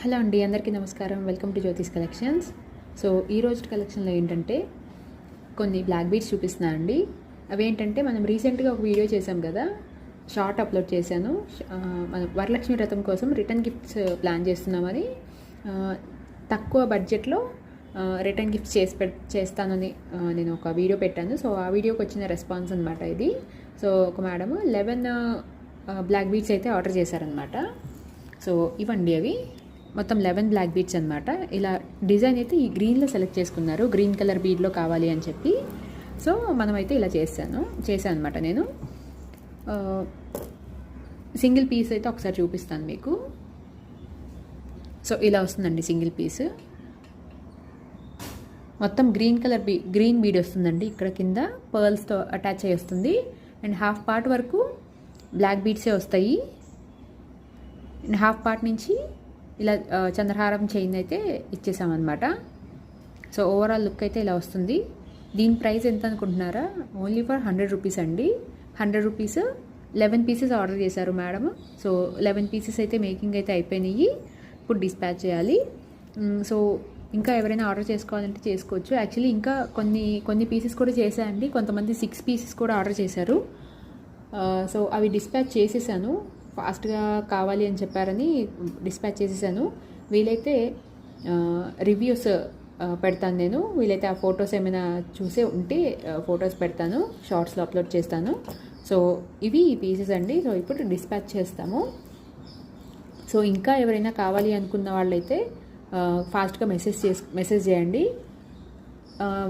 Hello అండి, అందరికీ నమస్కారం. Welcome to Jyothish collections. So ఈరోజు కలెక్షన్లో ఏంటంటే కొన్ని బ్లాక్ బీడ్స్ చూపిస్తున్నాను అండి. అవేంటంటే మనం రీసెంట్గా ఒక వీడియో చేసాం కదా, షార్ట్ అప్లోడ్ చేశాను. మనం వరలక్ష్మి వ్రతం కోసం రిటర్న్ గిఫ్ట్స్ ప్లాన్ చేస్తున్నామని, తక్కువ బడ్జెట్లో రిటర్న్ గిఫ్ట్స్ చేస్తానని నేను ఒక వీడియో పెట్టాను. సో ఆ వీడియోకి వచ్చిన రెస్పాన్స్ అనమాట ఇది. సో ఒక మేడము 11 బ్లాక్ బీడ్స్ అయితే ఆర్డర్ చేశారనమాట. సో ఇవ్వండి, అవి మొత్తం 11 బ్లాక్ బీడ్స్ అనమాట. ఇలా డిజైన్ అయితే ఈ గ్రీన్లో సెలెక్ట్ చేసుకున్నారు, గ్రీన్ కలర్ బీడ్లో కావాలి అని చెప్పి. సో మనమైతే ఇలా చేశాను అనమాట. నేను సింగిల్ పీస్ అయితే ఒకసారి చూపిస్తాను మీకు. సో ఇలా వస్తుందండి సింగిల్ పీస్. మొత్తం గ్రీన్ బీడ్ వస్తుందండి. ఇక్కడ కింద పర్ల్స్తో అటాచ్ అయ్యి వస్తుంది. అండ్ హాఫ్ పార్ట్ వరకు బ్లాక్ బీడ్సే వస్తాయి. అండ్ హాఫ్ పార్ట్ నుంచి ఇలా చంద్రహారం చైన్ అయితే ఇచ్చేసామన్నమాట. సో ఓవరాల్ లుక్ అయితే ఇలా వస్తుంది. దీని ప్రైస్ ఎంత అనుకుంటున్నారా? ఓన్లీ ఫర్ 100 రూపీస్ అండి. 100 రూపీస్ 11 పీసెస్ ఆర్డర్ చేశారు మేడం. సో 11 పీసెస్ అయితే మేకింగ్ అయితే అయిపోయినాయి. ఇప్పుడు డిస్పాచ్ చేయాలి. సో ఇంకా ఎవరైనా ఆర్డర్ చేసుకోవాలంటే చేసుకోవచ్చు. యాక్చువల్లీ ఇంకా కొన్ని పీసెస్ కూడా చేశాయండి. కొంతమంది 6 పీసెస్ కూడా ఆర్డర్ చేశారు. సో అవి డిస్పాచ్ చేసేసాను. ఫాస్ట్గా కావాలి అని చెప్పారని డిస్పాచ్ చేసేసాను. వీలైతే రివ్యూస్ పెడతాను నేను. వీలైతే ఆ ఫొటోస్ ఏమైనా చూసే ఉంటే ఫొటోస్ పెడతాను, షార్ట్స్లో అప్లోడ్ చేస్తాను. సో ఇవి పీసెస్ అండి. సో ఇప్పుడు డిస్పాచ్ చేస్తాము. సో ఇంకా ఎవరైనా కావాలి అనుకున్న వాళ్ళైతే ఫాస్ట్గా మెసేజ్ చేయండి.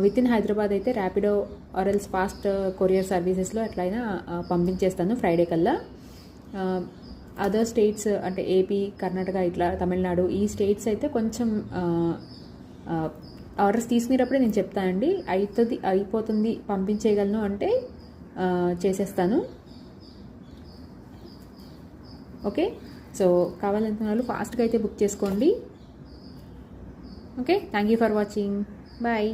విత్ ఇన్ హైదరాబాద్ అయితే ర్యాపిడో ఆర్ఎల్స్ ఫాస్ట్ కొరియర్ సర్వీసెస్లో ఎట్లయినా పంపించేస్తాను ఫ్రైడే కల్లా. అదర్ స్టేట్స్ అంటే ఏపీ, కర్ణాటక, ఇట్లా తమిళనాడు, ఈ స్టేట్స్ అయితే కొంచెం ఆర్డర్స్ తీసుకునేటప్పుడే నేను చెప్తానండి. అయిపోతుంది, పంపించేయగలను అంటే చేసేస్తాను. ఓకే, సో కావాలనుకున్న వాళ్ళు ఫాస్ట్గా అయితే బుక్ చేసుకోండి. Okay, thank you for watching. Bye.